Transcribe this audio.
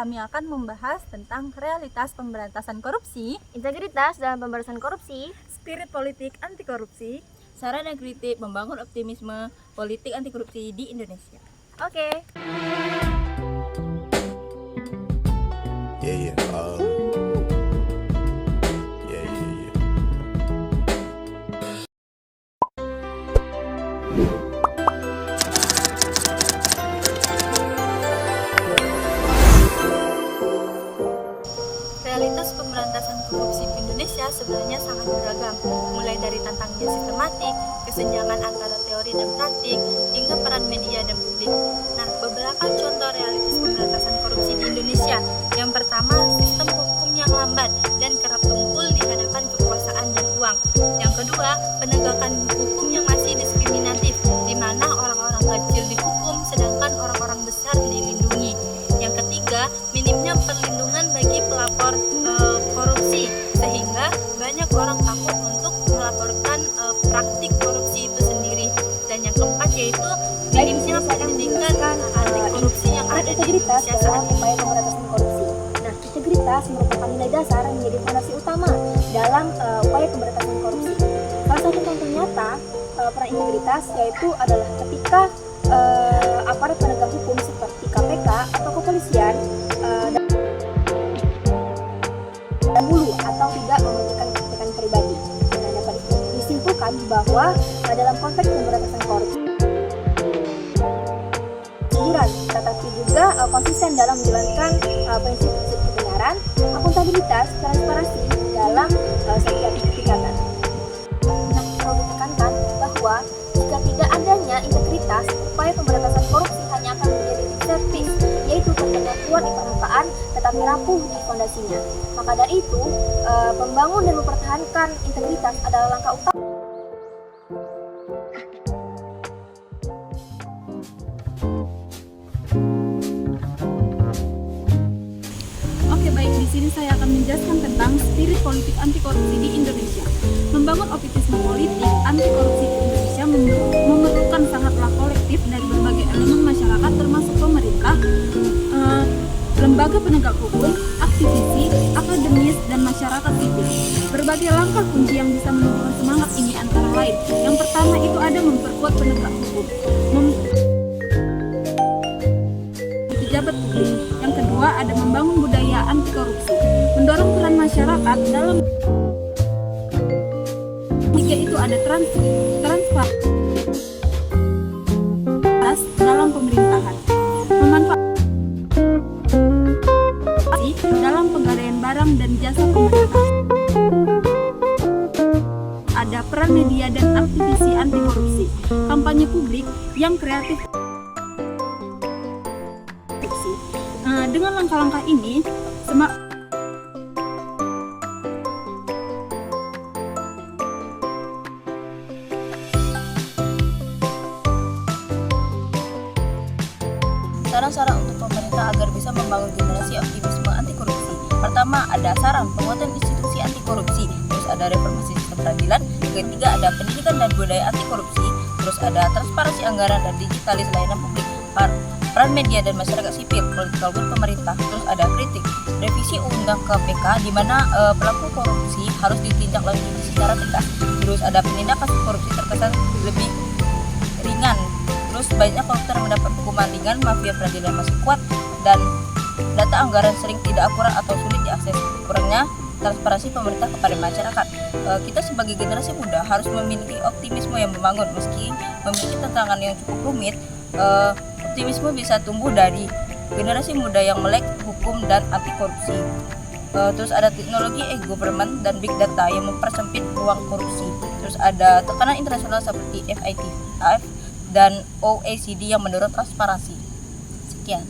kami akan membahas tentang realitas pemberantasan korupsi, Integritas dalam pemberantasan korupsi, spirit politik anti korupsi, saran dan kritik membangun optimisme politik anti korupsi di Indonesia. Oke. Yeah, yeah. Yeah, yeah, yeah. Realitas pemberantasan korupsi di Indonesia sebenarnya sangat beragam, mulai dari tantangannya sistematik, kesenjangan antara teori dan praktik, hingga peran media dan publik. Nah, beberapa contoh realitas pemberantasan korupsi di Indonesia. Yang pertama, sistem hukum yang lambat dan kerap tumpul di hadapan kekuasaan dan uang. Yang kedua, penegakan hukum yang masih diskriminatif, di mana orang-orang kecil dihukum sedangkan orang-orang besar dilindungi. Yang ketiga, minimnya perlindungan bagi pelapor korupsi, sehingga banyak orang takut untuk melaporkan praktik korupsi itu sendiri. Dan yang keempat yaitu minimnya pendidikan anti korupsi yang ada di Indonesia saat ini. upaya pemberantasan korupsi. Nah, integritas merupakan nilai dasar yang menjadi fondasi utama dalam upaya pemberantasan korupsi. Salah satu contoh nyata peran integritas yaitu adalah ketika aparat penegak hukum seperti KPK atau kepolisian dan hulu atau tidak mementingkan kepentingan pribadi. Nah, dapat disimpulkan bahwa dalam konteks pemberantasan korupsi tetapi juga konsisten dalam menjalankan prinsip-prinsip kebenaran, akuntabilitas, transparansi dalam setiap kegiatan. Nah, perlu ditekankan bahwa jika tidak adanya integritas, upaya pemberantasan korupsi hanya akan menjadi lip service, yaitu terdengar kuat di permukaan tetapi rapuh di fondasinya. Maka dari itu, membangun dan mempertahankan integritas adalah langkah utama. Oke, baik, di sini saya akan menjelaskan tentang spirit politik anti korupsi di Indonesia. Membangun optimisme politik anti korupsi di Indonesia memerlukan sangatlah kolektif dari berbagai elemen masyarakat termasuk pemerintah, lembaga penegak hukum, aktivisi, akademis, dan masyarakat sipil. Berbagai langkah kunci yang bisa menumbuhkan semangat ini antara lain. Yang pertama itu ada memperkuat penegak hukum, pejabat publik. Yang kedua ada membangun budaya anti korupsi, mendorong peran masyarakat dalam. Tiga itu ada transparansi dalam pemerintahan, memanfaatkan dalam penggadaian barang dan jasa pemerintah. Ada peran media dan aktivisi anti korupsi, kampanye publik yang kreatif. Dengan langkah-langkah ini, Saran-saran untuk pemerintah agar bisa membangun generasi optimisme anti korupsi. Pertama, ada saran penguatan institusi anti korupsi, terus ada reformasi sistem peradilan, ketiga ada pendidikan dan budaya anti korupsi, terus ada transparansi anggaran dan digitalis layanan publik, peran media dan masyarakat sipil, political will pemerintah, terus ada kritik, revisi undang KPK di mana pelaku korupsi harus ditindak lanjuti secara tegas, terus ada penindakan korupsi terkesan lebih ringan, terus banyak koruptor mendapat hukuman ringan, mafia peradilan masih kuat, dan data anggaran sering tidak akurat atau sulit diakses, kurangnya transparansi pemerintah kepada masyarakat. Kita sebagai generasi muda harus memiliki optimisme yang membangun meski memiliki tantangan yang cukup rumit. Optimisme bisa tumbuh dari generasi muda yang melek hukum dan anti korupsi. Terus ada teknologi e-government dan big data yang mempersempit ruang korupsi. Terus ada tekanan internasional seperti FATF dan OECD yang mendorong transparansi. Sekian.